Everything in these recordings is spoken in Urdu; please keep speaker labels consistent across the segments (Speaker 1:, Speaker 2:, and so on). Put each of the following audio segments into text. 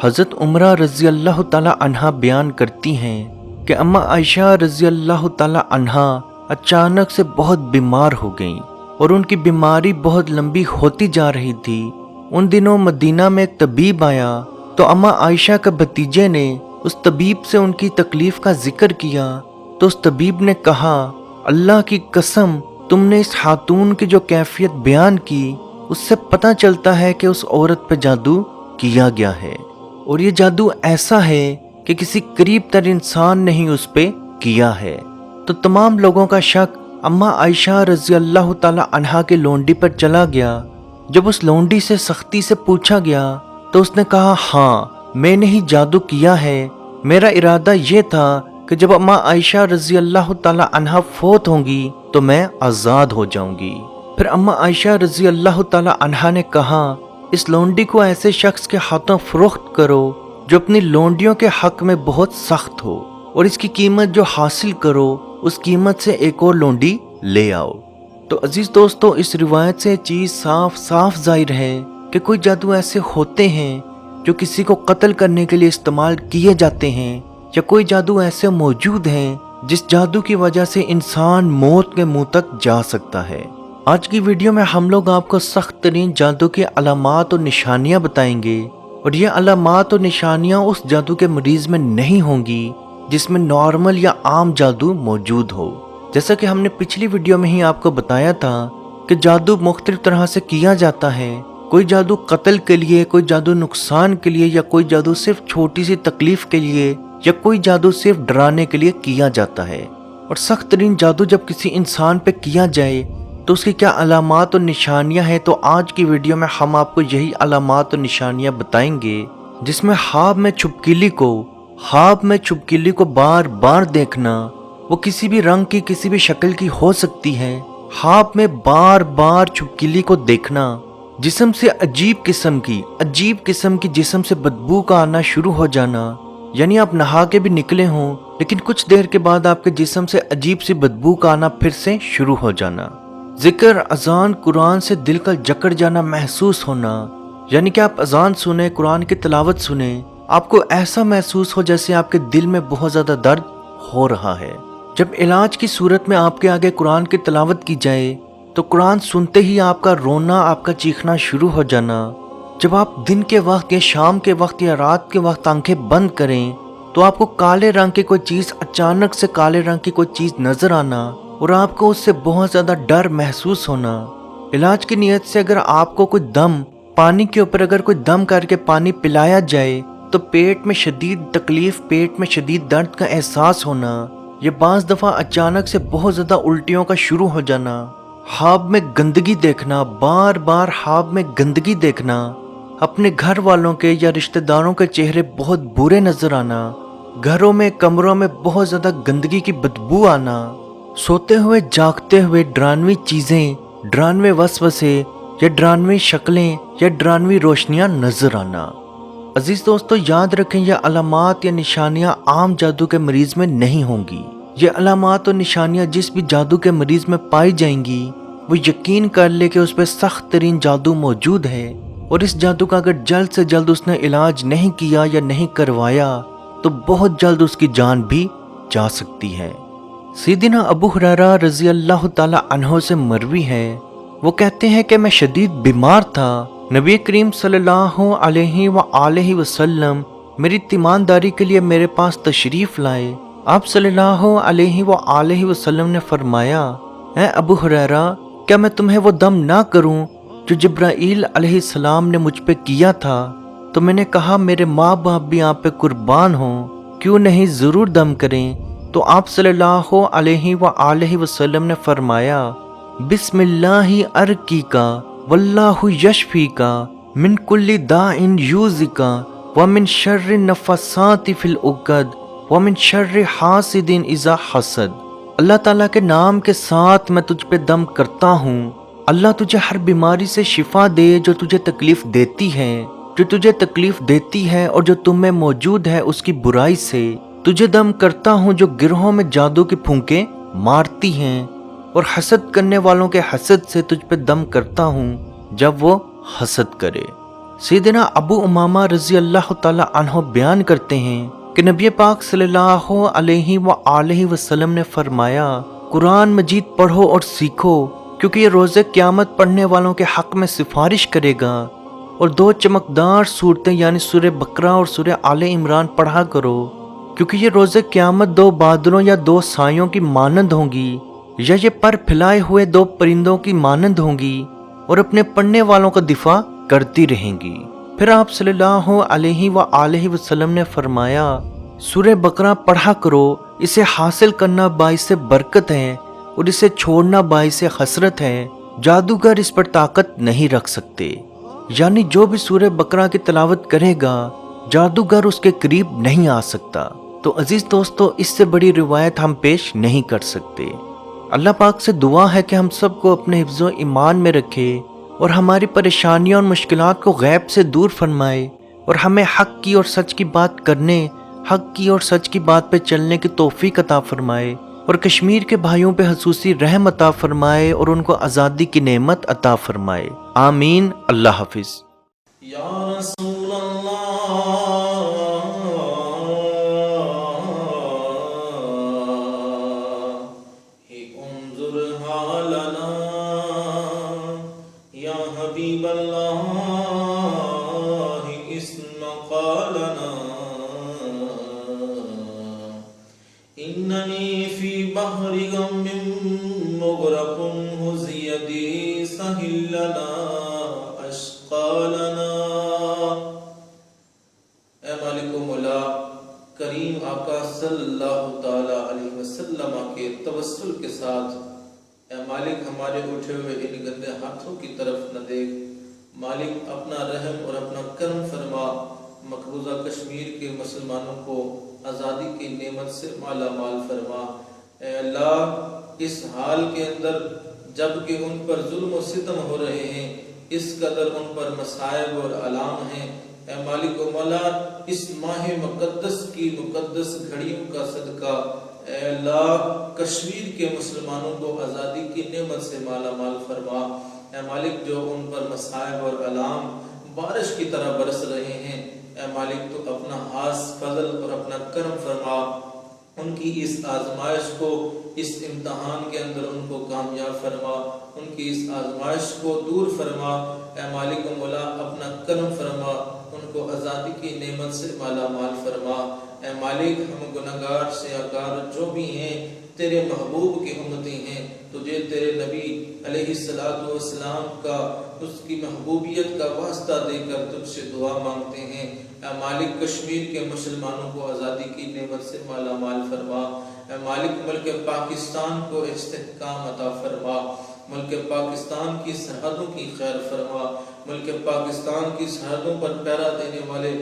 Speaker 1: حضرت عمرہ رضی اللہ تعالیٰ عنہا بیان کرتی ہیں کہ اما عائشہ رضی اللہ تعالیٰ عنہا اچانک سے بہت بیمار ہو گئیں اور ان کی بیماری بہت لمبی ہوتی جا رہی تھی۔ ان دنوں مدینہ میں ایک طبیب آیا تو اما عائشہ کے بھتیجے نے اس طبیب سے ان کی تکلیف کا ذکر کیا تو اس طبیب نے کہا، اللہ کی قسم تم نے اس خاتون کی جو کیفیت بیان کی اس سے پتہ چلتا ہے کہ اس عورت پہ جادو کیا گیا ہے، اور یہ جادو ایسا ہے کہ کسی قریب تر انسان نے ہی اس پہ کیا ہے۔ تو تمام لوگوں کا شک اما عائشہ رضی اللہ تعالی عنہا کے لونڈی پر چلا گیا۔ جب اس لونڈی سے سختی سے پوچھا گیا تو اس نے کہا، ہاں میں نے ہی جادو کیا ہے، میرا ارادہ یہ تھا کہ جب اما عائشہ رضی اللہ تعالی عنہا فوت ہوں گی تو میں آزاد ہو جاؤں گی۔ پھر اما عائشہ رضی اللہ تعالی عنہا نے کہا، اس لونڈی کو ایسے شخص کے ہاتھوں فروخت کرو جو اپنی لونڈیوں کے حق میں بہت سخت ہو، اور اس کی قیمت جو حاصل کرو اس قیمت سے ایک اور لونڈی لے آؤ۔ تو عزیز دوستو، اس روایت سے چیز صاف صاف ظاہر ہے کہ کوئی جادو ایسے ہوتے ہیں جو کسی کو قتل کرنے کے لیے استعمال کیے جاتے ہیں، یا کوئی جادو ایسے موجود ہیں جس جادو کی وجہ سے انسان موت کے منہ تک جا سکتا ہے۔ آج کی ویڈیو میں ہم لوگ آپ کو سخت ترین جادو کی علامات اور نشانیاں بتائیں گے، اور یہ علامات اور نشانیاں اس جادو کے مریض میں نہیں ہوں گی جس میں نارمل یا عام جادو موجود ہو۔ جیسا کہ ہم نے پچھلی ویڈیو میں ہی آپ کو بتایا تھا کہ جادو مختلف طرح سے کیا جاتا ہے، کوئی جادو قتل کے لیے، کوئی جادو نقصان کے لیے، یا کوئی جادو صرف چھوٹی سی تکلیف کے لیے، یا کوئی جادو صرف ڈرانے کے لیے کیا جاتا ہے۔ اور سخت ترین جادو جب کسی انسان پہ کیا جائے تو اس کی کیا علامات اور نشانیاں ہیں، تو آج کی ویڈیو میں ہم آپ کو یہی علامات اور نشانیاں بتائیں گے، جس میں خواب میں چھپکلی کو بار بار دیکھنا، وہ کسی بھی رنگ کی کسی بھی شکل کی ہو سکتی ہے، خواب میں بار بار چھپکلی کو دیکھنا، جسم سے عجیب قسم کی جسم سے بدبو کا آنا شروع ہو جانا، یعنی آپ نہا کے بھی نکلے ہوں لیکن کچھ دیر کے بعد آپ کے جسم سے عجیب سی بدبو کا آنا پھر سے شروع ہو جانا، ذکر اذان قرآن سے دل کا جکڑ جانا محسوس ہونا، یعنی کہ آپ اذان سنیں، قرآن کی تلاوت سنیں، آپ کو ایسا محسوس ہو جیسے آپ کے دل میں بہت زیادہ درد ہو رہا ہے۔ جب علاج کی صورت میں آپ کے آگے قرآن کی تلاوت کی جائے تو قرآن سنتے ہی آپ کا رونا، آپ کا چیخنا شروع ہو جانا۔ جب آپ دن کے وقت یا شام کے وقت یا رات کے وقت آنکھیں بند کریں تو آپ کو کالے رنگ کی کوئی چیز، اچانک سے کالے رنگ کی کوئی چیز نظر آنا، اور آپ کو اس سے بہت زیادہ ڈر محسوس ہونا۔ علاج کی نیت سے اگر آپ کو کوئی دم، پانی کے اوپر اگر کوئی دم کر کے پانی پلایا جائے تو پیٹ میں شدید تکلیف، پیٹ میں شدید درد کا احساس ہونا، یہ بعض دفعہ اچانک سے بہت زیادہ الٹیوں کا شروع ہو جانا، خواب میں گندگی دیکھنا، بار بار خواب میں گندگی دیکھنا، اپنے گھر والوں کے یا رشتہ داروں کے چہرے بہت برے نظر آنا، گھروں میں، کمروں میں بہت زیادہ گندگی کی بدبو آنا، سوتے ہوئے جاگتے ہوئے ڈرانوی چیزیں، ڈرانوے وسوسے یا ڈرانوی شکلیں یا ڈرانوی روشنیاں نظر آنا۔ عزیز دوستو، یاد رکھیں یہ علامات یا نشانیاں عام جادو کے مریض میں نہیں ہوں گی۔ یہ علامات اور نشانیاں جس بھی جادو کے مریض میں پائی جائیں گی وہ یقین کر لے کہ اس پہ سخت ترین جادو موجود ہے، اور اس جادو کا اگر جلد سے جلد اس نے علاج نہیں کیا یا نہیں کروایا تو بہت جلد اس کی جان بھی جا سکتی ہے۔ سیدنا ابو ہریرہ رضی اللہ تعالی عنہ سے مروی ہے، وہ کہتے ہیں کہ میں شدید بیمار تھا، نبی کریم صلی اللہ علیہ وآلہ وسلم میری تیمانداری کے لیے میرے پاس تشریف لائے۔ آپ صلی اللہ علیہ وآلہ وسلم نے فرمایا، اے ابو ہریرہ، کیا میں تمہیں وہ دم نہ کروں جو جبرائیل علیہ السلام نے مجھ پہ کیا تھا؟ تو میں نے کہا، میرے ماں باپ بھی آپ پہ قربان ہوں، کیوں نہیں، ضرور دم کریں۔ تو آپ صلی اللہ علیہ وآلہ وسلم نے فرمایا، بسم اللہ ارقیکا واللہ یشفیکا من کل داء یؤذیکا ومن شر النفاثات فی العقد ومن شر حاسد اذا حسد۔ اللہ تعالیٰ کے نام کے ساتھ میں تجھ پہ دم کرتا ہوں، اللہ تجھے ہر بیماری سے شفا دے جو تجھے تکلیف دیتی ہے، اور جو تم میں موجود ہے اس کی برائی سے۔ تجھے دم کرتا ہوں جو گروہوں میں جادو کی پھونکیں مارتی ہیں، اور حسد کرنے والوں کے حسد سے تجھ پہ دم کرتا ہوں جب وہ حسد کرے۔ سیدنا ابو امامہ رضی اللہ تعالی عنہ بیان کرتے ہیں کہ نبی پاک صلی اللہ علیہ وآلہ وسلم نے فرمایا، قرآن مجید پڑھو اور سیکھو، کیونکہ یہ روز قیامت پڑھنے والوں کے حق میں سفارش کرے گا، اور 2 چمکدار صورتیں یعنی سورہ بقرہ اور سورہ آل عمران پڑھا کرو، کیونکہ یہ روز قیامت 2 بادلوں یا 2 سایوں کی مانند ہوں گی، یا یہ پر پھیلائے ہوئے 2 پرندوں کی مانند ہوں گی، اور اپنے پڑھنے والوں کا دفاع کرتی رہیں گی۔ پھر آپ صلی اللہ علیہ وآلہ وسلم نے فرمایا، سورہ بقرہ پڑھا کرو، اسے حاصل کرنا باعث برکت ہے اور اسے چھوڑنا باعث حسرت ہے، جادوگر اس پر طاقت نہیں رکھ سکتے۔ یعنی جو بھی سورہ بقرہ کی تلاوت کرے گا، جادوگر اس کے قریب نہیں آ سکتا۔ تو عزیز دوستو، اس سے بڑی روایت ہم پیش نہیں کر سکتے۔ اللہ پاک سے دعا ہے کہ ہم سب کو اپنے حفظ و ایمان میں رکھے اور ہماری پریشانیوں اور مشکلات کو غیب سے دور فرمائے، اور ہمیں حق کی اور سچ کی بات کرنے، حق کی اور سچ کی بات پہ چلنے کی توفیق عطا فرمائے، اور کشمیر کے بھائیوں پہ خصوصی رحم عطا فرمائے اور ان کو آزادی کی نعمت عطا فرمائے، آمین۔ اللہ حافظ۔
Speaker 2: یا رسول اللہ انظر حالنا، یا حبیب اللہ اسمع قالنا، اننی فی بحر غم مغرق ہز یدی سہل لنا اشقالنا۔ اے مالک و مولا کریم آقا صلی اللہ تعالی علیہ وسلم کے توسل کے ساتھ، اے مالک ہمارے اٹھے ہوئے ان گندے ہاتھوں کی طرف نہ دیکھ، مالک اپنا رحم اور اپنا کرم فرما، مقبوضہ کشمیر کے مسلمانوں کو آزادی کی نعمت سے مالا مال فرما۔ اے اللہ، اس حال کے اندر جب کہ ان پر ظلم و ستم ہو رہے ہیں، اس قدر ان پر مصائب اور آلام ہیں، اے مالک و مولا اس ماہ مقدس کی مقدس گھڑیوں کا صدقہ، اے اللہ کشمیر کے مسلمانوں کو آزادی کی نعمت سے مالا مال فرما۔ اے مالک جو ان پر مصائب اور آلام بارش کی طرح برس رہے ہیں، اے مالک تو اپنا خاص فضل اور اپنا کرم فرما، ان کی اس آزمائش کو، اس امتحان کے اندر ان کو کامیاب فرما، ان کی اس آزمائش کو دور فرما۔ اے مالک و مولا اپنا کرم فرما، ان کو آزادی کی نعمت سے مالا مال فرما۔ اے مالک ہم گناہگار سیاکار جو بھی ہیں، تیرے محبوب کی امتی ہیں، تجھے تیرے نبی علیہ السلام کا، اس کی محبوبیت کا واسطہ دے کر تجھ سے دعا مانگتے ہیں۔ اے مالک کشمیر کے مسلمانوں کو آزادی کی نعمت سے مالا مال فرما۔ اے مالک ملک پاکستان کو استحکام عطا فرما، ملک پاکستان کی سرحدوں کی خیر فرما، ملک پاکستان کی سرحدوں پر پہرا دینے والے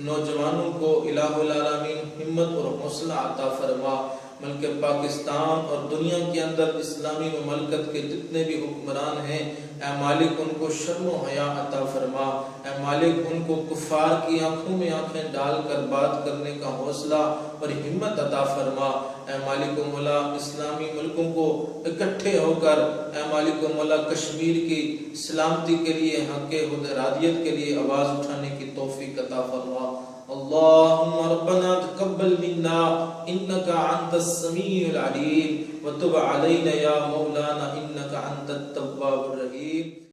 Speaker 2: نوجوانوں کو الہ العالمین ہمت اور حوصلہ عطا فرما۔ ملک پاکستان اور دنیا کے اندر اسلامی مملکت کے جتنے بھی حکمران ہیں، اے مالک ان کو شرم و حیا عطا فرما۔ اے مالک ان کو کفار کی آنکھوں میں آنکھیں ڈال کر بات کرنے کا حوصلہ اور ہمت عطا فرما۔ اے مالک و مولا اسلامی ملکوں کو اکٹھے ہو کر، اے مالک و مولا کشمیر کی سلامتی کے لیے، حق حدرادیت کے لیے آواز اٹھانے کی توفیق عطا فرما۔ اللہم ربنا تقبل منا انکا انت السمیع العلیم وتب علینا یا مولانا انکا انت التواب الرحیم۔